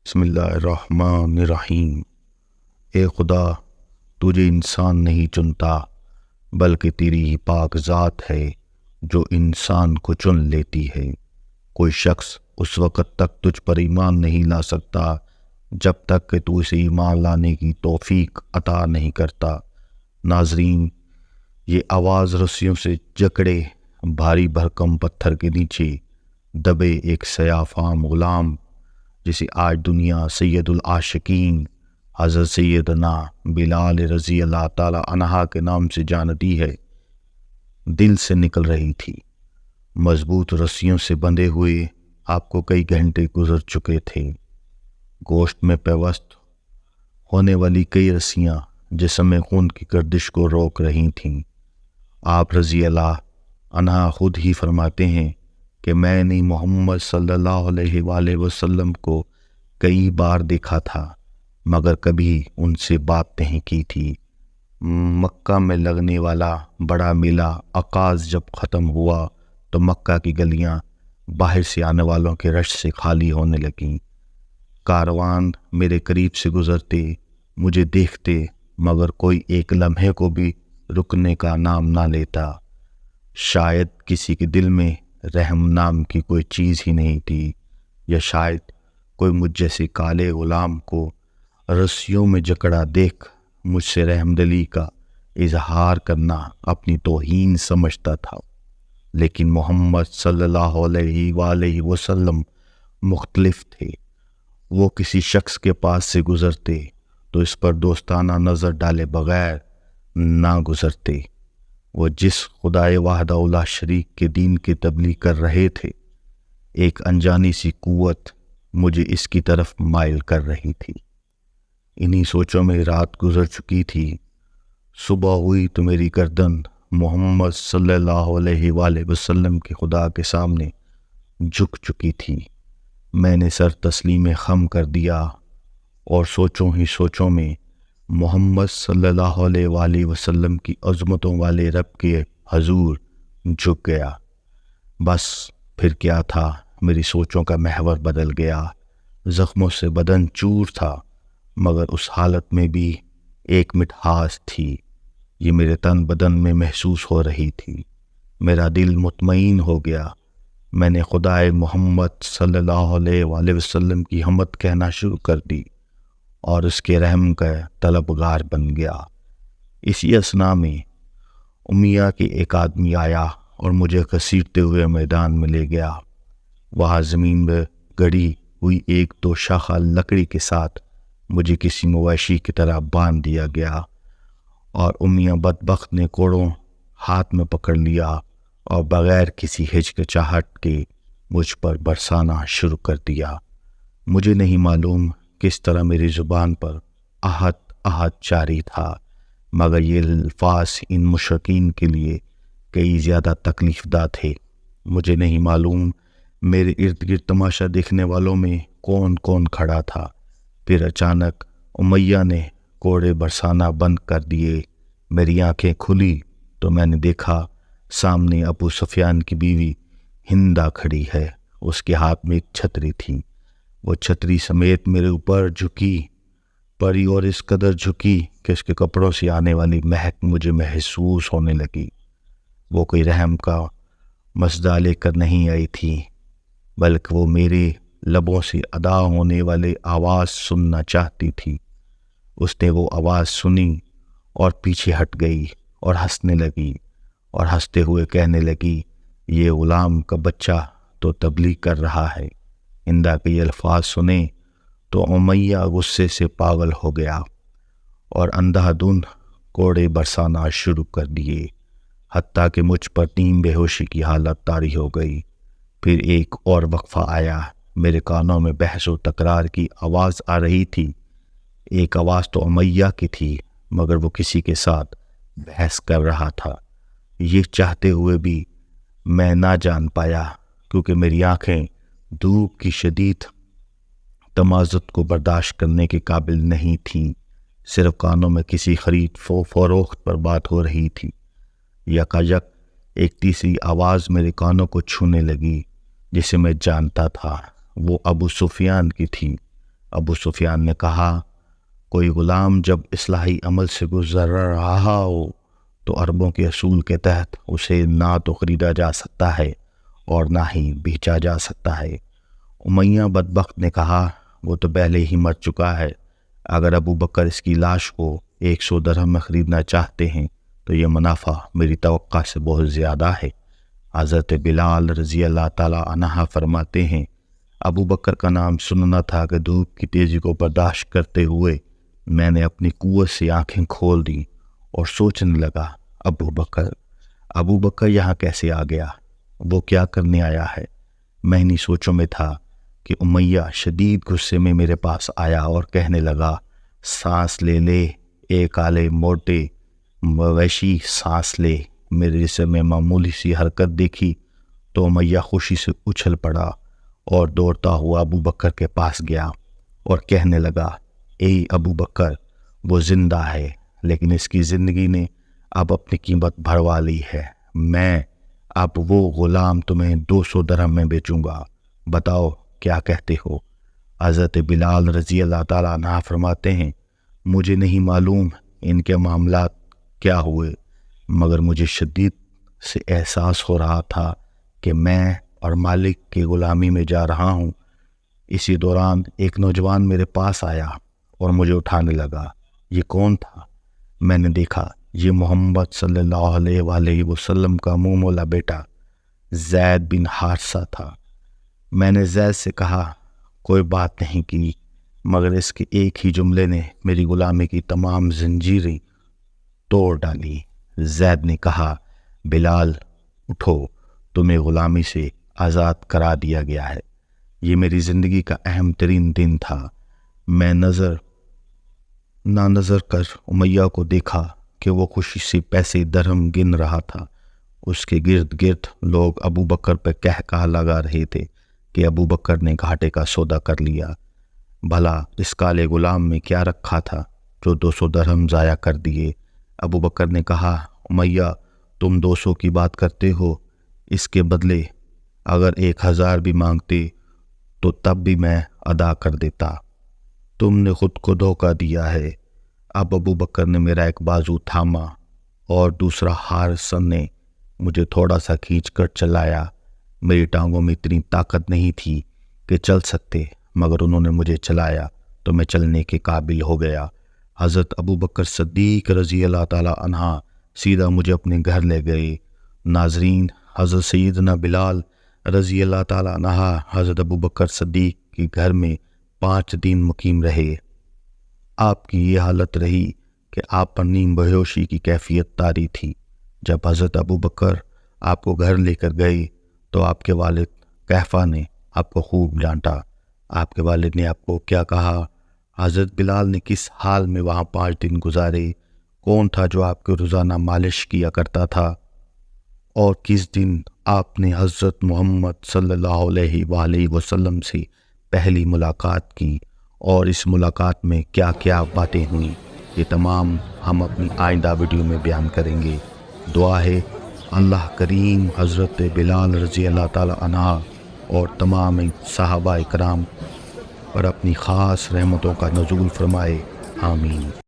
بسم اللہ الرحمن الرحیم۔ اے خدا، تجھے انسان نہیں چنتا بلکہ تیری ہی پاک ذات ہے جو انسان کو چن لیتی ہے۔ کوئی شخص اس وقت تک تجھ پر ایمان نہیں لا سکتا جب تک کہ تو اسے ایمان لانے کی توفیق عطا نہیں کرتا۔ ناظرین، یہ آواز رسیوں سے جکڑے بھاری بھرکم پتھر کے نیچے دبے ایک سیاہ فام غلام، جسے آج دنیا سید العاشقین حضرت سیدنا بلال رضی اللہ تعالی عنہ کے نام سے جانتی ہے، دل سے نکل رہی تھی۔ مضبوط رسیوں سے بندھے ہوئے آپ کو کئی گھنٹے گزر چکے تھے۔ گوشت میں پیوست ہونے والی کئی رسیاں جسم میں خون کی گردش کو روک رہی تھیں۔ آپ رضی اللہ عنہ خود ہی فرماتے ہیں کہ میں نے محمد صلی اللہ علیہ وآلہ وسلم کو کئی بار دیکھا تھا مگر کبھی ان سے بات نہیں کی تھی۔ مکہ میں لگنے والا بڑا میلہ عکاظ جب ختم ہوا تو مکہ کی گلیاں باہر سے آنے والوں کے رش سے خالی ہونے لگیں۔ کاروان میرے قریب سے گزرتے، مجھے دیکھتے، مگر کوئی ایک لمحے کو بھی رکنے کا نام نہ لیتا۔ شاید کسی کے دل میں رحم نام کی کوئی چیز ہی نہیں تھی، یا شاید کوئی مجھ جیسے کالے غلام کو رسیوں میں جکڑا دیکھ مجھ سے رحم دلی کا اظہار کرنا اپنی توہین سمجھتا تھا۔ لیکن محمد صلی اللہ علیہ وآلہ وسلم مختلف تھے۔ وہ کسی شخص کے پاس سے گزرتے تو اس پر دوستانہ نظر ڈالے بغیر نہ گزرتے۔ وہ جس خدائے وحدہ لا شریک کے دین کی تبلیغ کر رہے تھے، ایک انجانی سی قوت مجھے اس کی طرف مائل کر رہی تھی۔ انہی سوچوں میں رات گزر چکی تھی۔ صبح ہوئی تو میری گردن محمد صلی اللہ علیہ وآلہ وسلم کے خدا کے سامنے جھک چکی تھی۔ میں نے سر تسلیم خم کر دیا اور سوچوں ہی سوچوں میں محمد صلی اللہ علیہ وآلہ وسلم کی عظمتوں والے رب کے حضور جھک گیا۔ بس پھر کیا تھا، میری سوچوں کا محور بدل گیا۔ زخموں سے بدن چور تھا مگر اس حالت میں بھی ایک مٹھاس تھی، یہ میرے تن بدن میں محسوس ہو رہی تھی۔ میرا دل مطمئن ہو گیا۔ میں نے خدائے محمد صلی اللہ علیہ وآلہ وسلم کی حمد کہنا شروع کر دی اور اس کے رحم کا طلبگار بن گیا۔ اسی اثناء میں امیہ کے ایک آدمی آیا اور مجھے گھسیٹتے ہوئے میدان میں لے گیا۔ وہاں زمین میں گڑی ہوئی ایک دو شاخہ لکڑی کے ساتھ مجھے کسی مویشی کی طرح باندھ دیا گیا اور امیہ بدبخت نے کوڑوں ہاتھ میں پکڑ لیا اور بغیر کسی ہچکچاہٹ کے مجھ پر برسانا شروع کر دیا۔ مجھے نہیں معلوم کس طرح میری زبان پر احد احد جاری تھا، مگر یہ الفاظ ان مشرکین کے لیے کئی زیادہ تکلیف دہ تھے۔ مجھے نہیں معلوم میرے ارد گرد تماشا دیکھنے والوں میں کون کون کھڑا تھا۔ پھر اچانک امیہ نے کوڑے برسانا بند کر دیے۔ میری آنکھیں کھلی تو میں نے دیکھا سامنے ابو سفیان کی بیوی ہندا کھڑی ہے۔ اس کے ہاتھ میں ایک چھتری تھی۔ وہ چھتری سمیت میرے اوپر جھکی پڑی اور اس قدر جھکی کہ اس کے کپڑوں سے آنے والی مہک مجھے محسوس ہونے لگی۔ وہ کوئی رحم کا مسئلہ لے کر نہیں آئی تھی، بلکہ وہ میرے لبوں سے ادا ہونے والے آواز سننا چاہتی تھی۔ اس نے وہ آواز سنی اور پیچھے ہٹ گئی اور ہنسنے لگی اور ہنستے ہوئے کہنے لگی، یہ غلام کا بچہ تو تبلیغ کر رہا ہے۔ ہندا کے یہ الفاظ سنے تو امیہ غصے سے پاگل ہو گیا اور اندھا دھند کوڑے برسانا شروع کر دیے، حتیٰ کہ مجھ پر نیم بے ہوشی کی حالت طاری ہو گئی۔ پھر ایک اور وقفہ آیا۔ میرے کانوں میں بحث و تکرار کی آواز آ رہی تھی۔ ایک آواز تو امیہ کی تھی مگر وہ کسی کے ساتھ بحث کر رہا تھا۔ یہ چاہتے ہوئے بھی میں نہ جان پایا کیونکہ میری آنکھیں دھوپ کی شدید تمازت کو برداشت کرنے کے قابل نہیں تھیں۔ صرف کانوں میں کسی خرید فروخت پر بات ہو رہی تھی۔ یکایک ایک تیسری آواز میرے کانوں کو چھونے لگی جسے میں جانتا تھا، وہ ابو سفیان کی تھی۔ ابو سفیان نے کہا کوئی غلام جب اصلاحی عمل سے گزر رہا ہو تو عربوں کے اصول کے تحت اسے نہ تو خریدا جا سکتا ہے اور نہ ہی بیچا جا سکتا ہے۔ امیہ بدبخت نے کہا وہ تو پہلے ہی مر چکا ہے، اگر ابو بکر اس کی لاش کو 100 درہم میں خریدنا چاہتے ہیں تو یہ منافع میری توقع سے بہت زیادہ ہے۔ حضرت بلال رضی اللہ تعالی عنہ فرماتے ہیں ابو بکر کا نام سننا تھا کہ دھوپ کی تیزی کو برداشت کرتے ہوئے میں نے اپنی قوت سے آنکھیں کھول دیں اور سوچنے لگا ابو بکر یہاں کیسے آ گیا، وہ کیا کرنے آیا ہے۔ میں انہی سوچوں میں تھا کہ امیہ شدید غصے میں میرے پاس آیا اور کہنے لگا سانس لے لے اے کالے موٹے مویشی، سانس لے۔ میرے جسم میں معمولی سی حرکت دیکھی تو امیہ خوشی سے اچھل پڑا اور دوڑتا ہوا ابو بکر کے پاس گیا اور کہنے لگا اے ابو بکر، وہ زندہ ہے لیکن اس کی زندگی نے اب اپنی قیمت بھروا لی ہے، میں اب وہ غلام تمہیں 200 درہم میں بیچوں گا، بتاؤ کیا کہتے ہو۔ حضرت بلال رضی اللہ تعالیٰ عنہ فرماتے ہیں مجھے نہیں معلوم ان کے معاملات کیا ہوئے، مگر مجھے شدید سے احساس ہو رہا تھا کہ میں اور مالک کی غلامی میں جا رہا ہوں۔ اسی دوران ایک نوجوان میرے پاس آیا اور مجھے اٹھانے لگا۔ یہ کون تھا؟ میں نے دیکھا یہ محمد صلی اللہ علیہ وآلہ وسلم کا منہ مولا بیٹا زید بن حارثہ تھا۔ میں نے زید سے کہا کوئی بات نہیں کی، مگر اس کے ایک ہی جملے نے میری غلامی کی تمام زنجیریں توڑ ڈالی۔ زید نے کہا بلال اٹھو، تمہیں غلامی سے آزاد کرا دیا گیا ہے۔ یہ میری زندگی کا اہم ترین دن تھا۔ میں نظر کر امیہ کو دیکھا کہ وہ خوشی سے پیسے درہم گن رہا تھا۔ اس کے گرد گرد لوگ ابو بکر پہ کہا لگا رہے تھے کہ ابو بکر نے گھاٹے کا سودا کر لیا، بھلا اس کالے غلام میں کیا رکھا تھا جو 200 درہم ضائع کر دیے۔ ابو بکر نے کہا امیہ تم 200 کی بات کرتے ہو، اس کے بدلے اگر 1000 بھی مانگتے تو تب بھی میں ادا کر دیتا، تم نے خود کو دھوکہ دیا ہے۔ اب ابو بکر نے میرا ایک بازو تھاما اور دوسرا حارثہ نے مجھے تھوڑا سا کھینچ کر چلایا۔ میری ٹانگوں میں اتنی طاقت نہیں تھی کہ چل سکتے، مگر انہوں نے مجھے چلایا تو میں چلنے کے قابل ہو گیا۔ حضرت ابو بکر صدیق رضی اللہ تعالی عنہ سیدھا مجھے اپنے گھر لے گئے۔ ناظرین، حضرت سیدنا بلال رضی اللہ تعالی عنہ حضرت ابو بکر صدیق کے گھر میں 5 دن مقیم رہے۔ آپ کی یہ حالت رہی کہ آپ پر نیم بیہوشی کی کیفیت طاری تھی۔ جب حضرت ابو بکر آپ کو گھر لے کر گئے تو آپ کے والد قحفہ نے آپ کو خوب ڈانٹا۔ آپ کے والد نے آپ کو کیا کہا؟ حضرت بلال نے کس حال میں وہاں 5 دن گزارے؟ کون تھا جو آپ کو روزانہ مالش کیا کرتا تھا؟ اور کس دن آپ نے حضرت محمد صلی اللہ علیہ وآلہ وسلم سے پہلی ملاقات کی اور اس ملاقات میں کیا کیا باتیں ہوئیں؟ یہ تمام ہم اپنی آئندہ ویڈیو میں بیان کریں گے۔ دعا ہے اللہ کریم حضرت بلال رضی اللہ تعالی عنہ اور تمام صحابہ کرام پر اپنی خاص رحمتوں کا نزول فرمائے، آمین۔